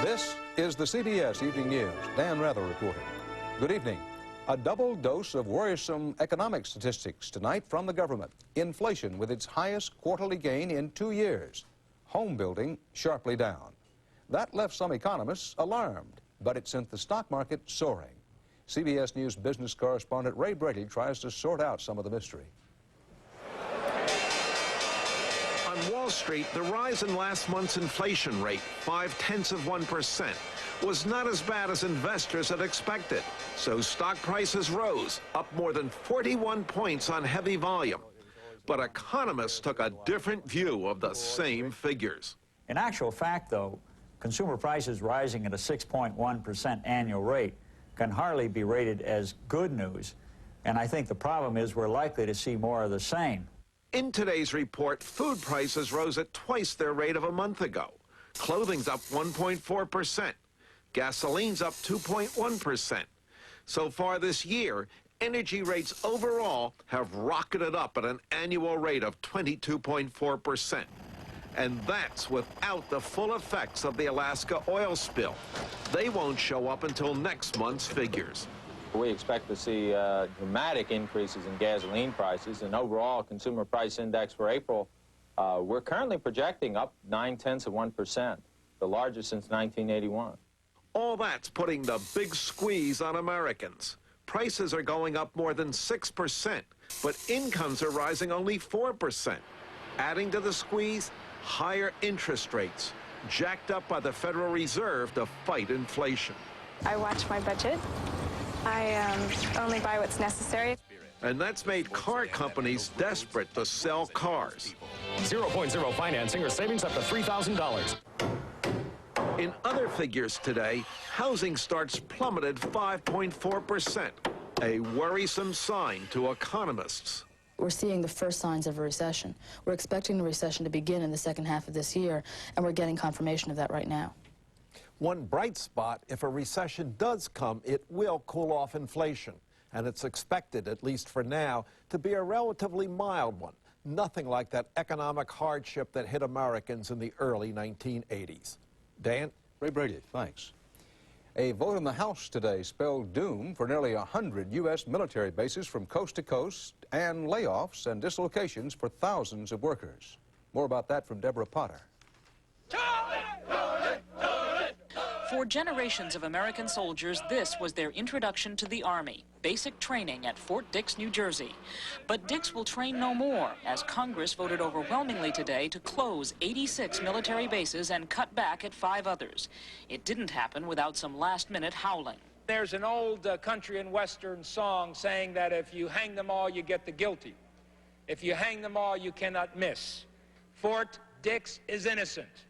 This is the CBS Evening News. Dan Rather reporting. Good evening. A double dose of worrisome economic statistics tonight from the government. Inflation with its highest quarterly gain in 2 years. Home building sharply down. That left some economists alarmed, but it sent the stock market soaring. CBS News business correspondent Ray Brady tries to sort out some of the mystery. On Wall Street, the rise in last month's inflation rate, 0.5%, was not as bad as investors had expected. So stock prices rose, up more than 41 points on heavy volume. But economists took a different view of the same figures. In actual fact, though, consumer prices rising at a 6.1% annual rate can hardly be rated as good news. And I think the problem is we're likely to see more of the same. In today's report, food prices rose at twice their rate of a month ago. Clothing's up 1.4%. Gasoline's up 2.1%. So far this year, energy rates overall have rocketed up at an annual rate of 22.4%. And that's without the full effects of the Alaska oil spill. They won't show up until next month's figures. We expect to see dramatic increases in gasoline prices, and overall consumer price index for April, we're currently projecting up 0.9%, the largest since 1981. All that's putting the big squeeze on Americans. Prices are going up more than 6%, but incomes are rising only 4%. Adding to the squeeze, higher interest rates, jacked up by the Federal Reserve to fight inflation. I watch my budget. I only buy what's necessary. And that's made car companies desperate to sell cars. 0.0 financing or savings up to $3,000. In other figures today, housing starts plummeted 5.4%, a worrisome sign to economists. We're seeing the first signs of a recession. We're expecting the recession to begin in the second half of this year, and we're getting confirmation of that right now. One bright spot, if a recession does come, it will cool off inflation. And it's expected, at least for now, to be a relatively mild one. Nothing like that economic hardship that hit Americans in the early 1980s. Dan? Ray Brady, thanks. A vote in the House today spelled doom for nearly 100 U.S. military bases from coast to coast and layoffs and dislocations for thousands of workers. More about that from Deborah Potter. For generations of American soldiers, this was their introduction to the Army, basic training at Fort Dix, New Jersey. But Dix will train no more, as Congress voted overwhelmingly today to close 86 military bases and cut back at 5 others. It didn't happen without some last-minute howling. There's an old country and western song saying that if you hang them all, you get the guilty. If you hang them all, you cannot miss. Fort Dix is innocent.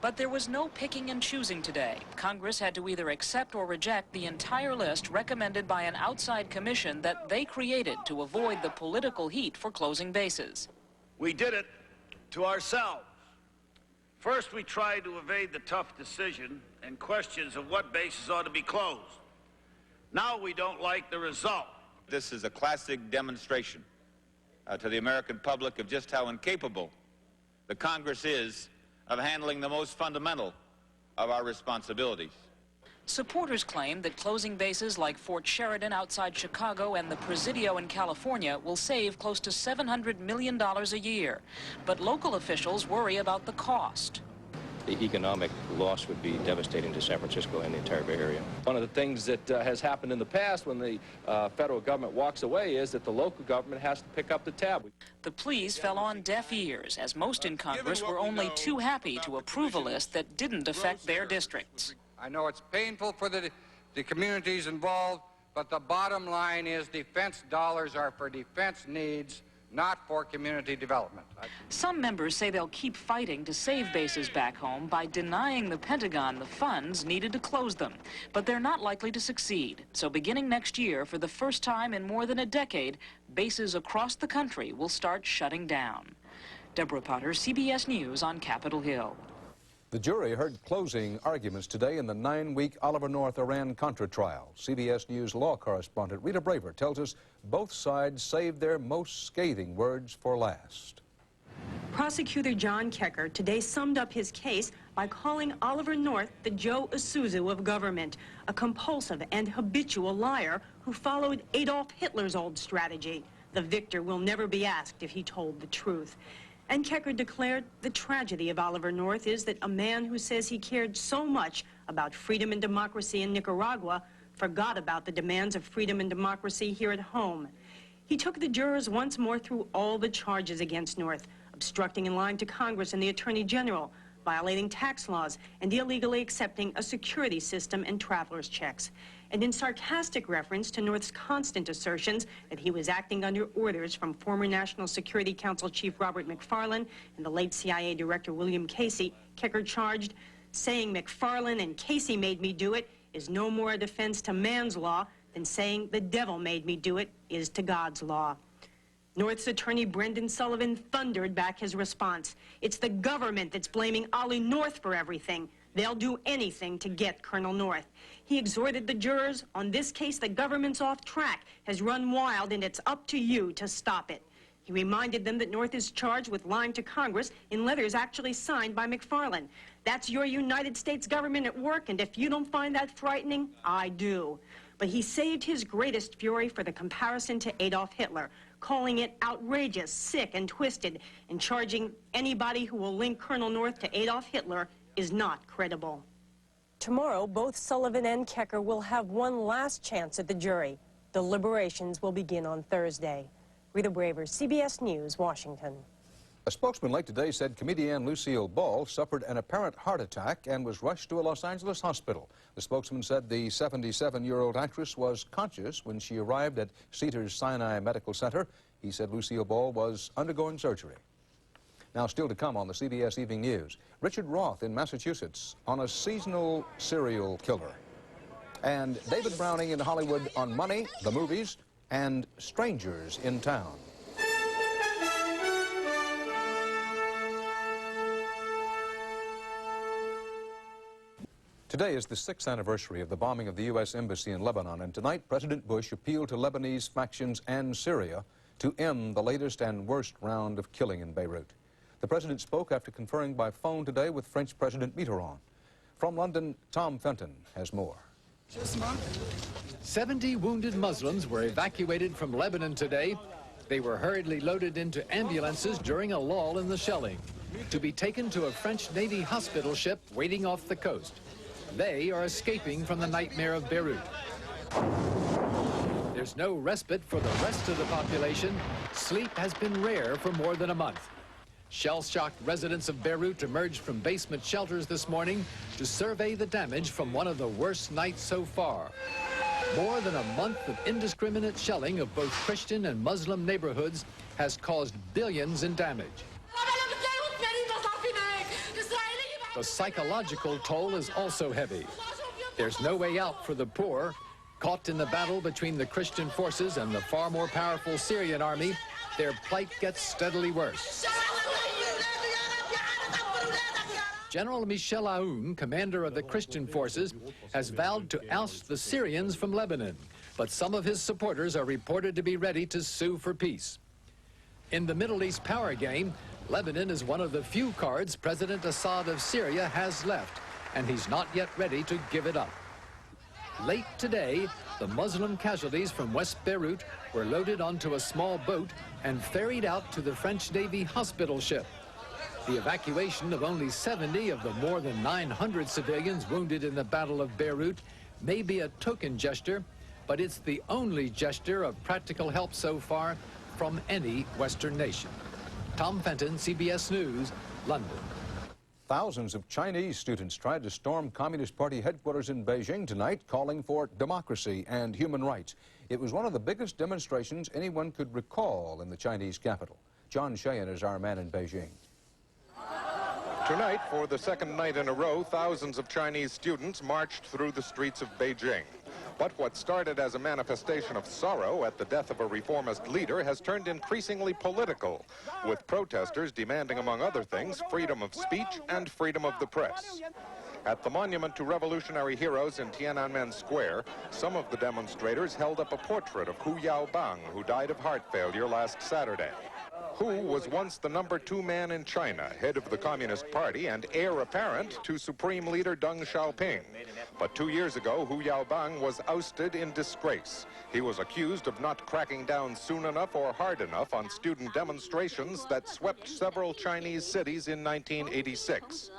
But there was no picking and choosing today. Congress had to either accept or reject the entire list recommended by an outside commission that they created to avoid the political heat for closing bases. We did it to ourselves. First, we tried to evade the tough decision and questions of what bases ought to be closed. Now we don't like the result. This is a classic demonstration to the American public of just how incapable the Congress is of handling the most fundamental of our responsibilities. Supporters claim that closing bases like Fort Sheridan outside Chicago and the Presidio in California will save close to $700 million a year. But local officials worry about the cost. The economic loss would be devastating to San Francisco and the entire Bay Area. One of the things that has happened in the past when the federal government walks away is that the local government has to pick up the tab. The pleas fell on deaf ears, as most in Congress were only too happy to approve a list that didn't affect their districts. I know it's painful for the communities involved, but the bottom line is defense dollars are for defense needs, not for community development. Some members say they'll keep fighting to save bases back home by denying the Pentagon the funds needed to close them. But they're not likely to succeed. So beginning next year, for the first time in more than a decade, bases across the country will start shutting down. Deborah Potter, CBS News on Capitol Hill. The jury heard closing arguments today in the 9-week Oliver North Iran-Contra trial. CBS News law correspondent Rita Braver tells us both sides saved their most scathing words for last. Prosecutor John Kecker today summed up his case by calling Oliver North the Joe Isuzu of government, a compulsive and habitual liar who followed Adolf Hitler's old strategy. The victor will never be asked if he told the truth. And Kecker declared the tragedy of Oliver North is that a man who says he cared so much about freedom and democracy in Nicaragua forgot about the demands of freedom and democracy here at home. He took the jurors once more through all the charges against North, obstructing and lying to Congress and the Attorney General, violating tax laws, and illegally accepting a security system and traveler's checks. And in sarcastic reference to North's constant assertions that he was acting under orders from former National Security Council Chief Robert McFarlane and the late CIA Director William Casey, Kecker charged, saying McFarlane and Casey made me do it is no more a defense to man's law than saying the devil made me do it is to God's law. North's attorney Brendan Sullivan thundered back his response. It's the government that's blaming Ollie North for everything. They'll do anything to get Colonel North. He exhorted the jurors, on this case, the government's off track, has run wild, and it's up to you to stop it. He reminded them that North is charged with lying to Congress in letters actually signed by McFarlane. That's your United States government at work, and if you don't find that frightening, I do. But he saved his greatest fury for the comparison to Adolf Hitler, calling it outrageous, sick, and twisted, and charging anybody who will link Colonel North to Adolf Hitler is not credible. Tomorrow, both Sullivan and Kecker will have one last chance at the jury. Deliberations will begin on Thursday. Rita Braver, CBS News, Washington. A spokesman late today said comedian Lucille Ball suffered an apparent heart attack and was rushed to a Los Angeles hospital. The spokesman said the 77-year-old actress was conscious when she arrived at Cedars-Sinai Medical Center. He said Lucille Ball was undergoing surgery. Now, still to come on the CBS Evening News, Richard Roth in Massachusetts on a seasonal serial killer. And David Browning in Hollywood on money, the movies, and strangers in town. Today is the 6th anniversary of the bombing of the U.S. Embassy in Lebanon, and tonight President Bush appealed to Lebanese factions and Syria to end the latest and worst round of killing in Beirut. The president spoke after conferring by phone today with French President Mitterrand. From London, Tom Fenton has more. 70 wounded Muslims were evacuated from Lebanon today. They were hurriedly loaded into ambulances during a lull in the shelling to be taken to a French Navy hospital ship waiting off the coast. They are escaping from the nightmare of Beirut. There's no respite for the rest of the population. Sleep has been rare for more than a month. Shell-shocked residents of Beirut emerged from basement shelters this morning to survey the damage from one of the worst nights so far. More than a month of indiscriminate shelling of both Christian and Muslim neighborhoods has caused billions in damage. The psychological toll is also heavy. There's no way out for the poor. Caught in the battle between the Christian forces and the far more powerful Syrian army, their plight gets steadily worse. General Michel Aoun, commander of the Christian forces, has vowed to oust the Syrians from Lebanon, but some of his supporters are reported to be ready to sue for peace. In the Middle East power game, Lebanon is one of the few cards President Assad of Syria has left, and he's not yet ready to give it up. Late today, the Muslim casualties from West Beirut were loaded onto a small boat and ferried out to the French Navy hospital ship. The evacuation of only 70 of the more than 900 civilians wounded in the Battle of Beirut may be a token gesture, but it's the only gesture of practical help so far from any Western nation. Tom Fenton, CBS News, London. Thousands of Chinese students tried to storm Communist Party headquarters in Beijing tonight, calling for democracy and human rights. It was one of the biggest demonstrations anyone could recall in the Chinese capital. John Sheehan is our man in Beijing. Tonight, for the second night in a row, thousands of Chinese students marched through the streets of Beijing. But what started as a manifestation of sorrow at the death of a reformist leader has turned increasingly political, with protesters demanding, among other things, freedom of speech and freedom of the press. At the Monument to Revolutionary Heroes in Tiananmen Square, some of the demonstrators held up a portrait of Hu Yaobang, who died of heart failure last Saturday. Hu was once the #2 man in China, head of the Communist Party and heir apparent to Supreme Leader Deng Xiaoping. But 2 years ago, Hu Yaobang was ousted in disgrace. He was accused of not cracking down soon enough or hard enough on student demonstrations that swept several Chinese cities in 1986.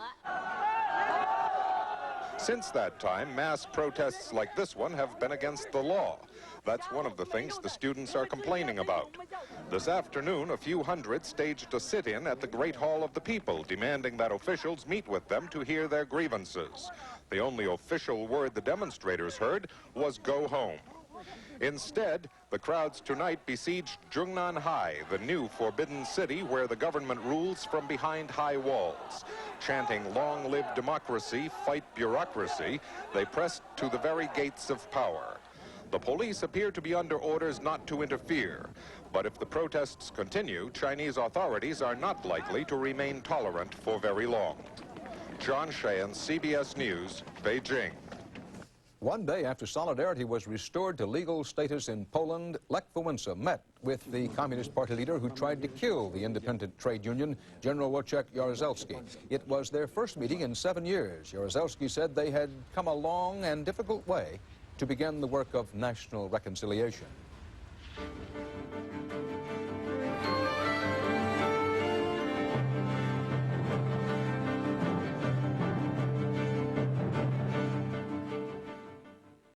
Since that time, mass protests like this one have been against the law. That's one of the things the students are complaining about. This afternoon, a few hundred staged a sit-in at the Great Hall of the People, demanding that officials meet with them to hear their grievances. The only official word the demonstrators heard was "go home." Instead, the crowds tonight besieged Zhongnan High, the new forbidden city where the government rules from behind high walls. Chanting "Long live democracy, fight bureaucracy," they pressed to the very gates of power. The police appear to be under orders not to interfere. But if the protests continue, Chinese authorities are not likely to remain tolerant for very long. John Sheehan, CBS News, Beijing. One day after Solidarity was restored to legal status in Poland, Lech Wałęsa met with the Communist Party leader who tried to kill the independent trade union, General Wojciech Jaruzelski. It was their first meeting in 7 years. Jaruzelski said they had come a long and difficult way to begin the work of national reconciliation.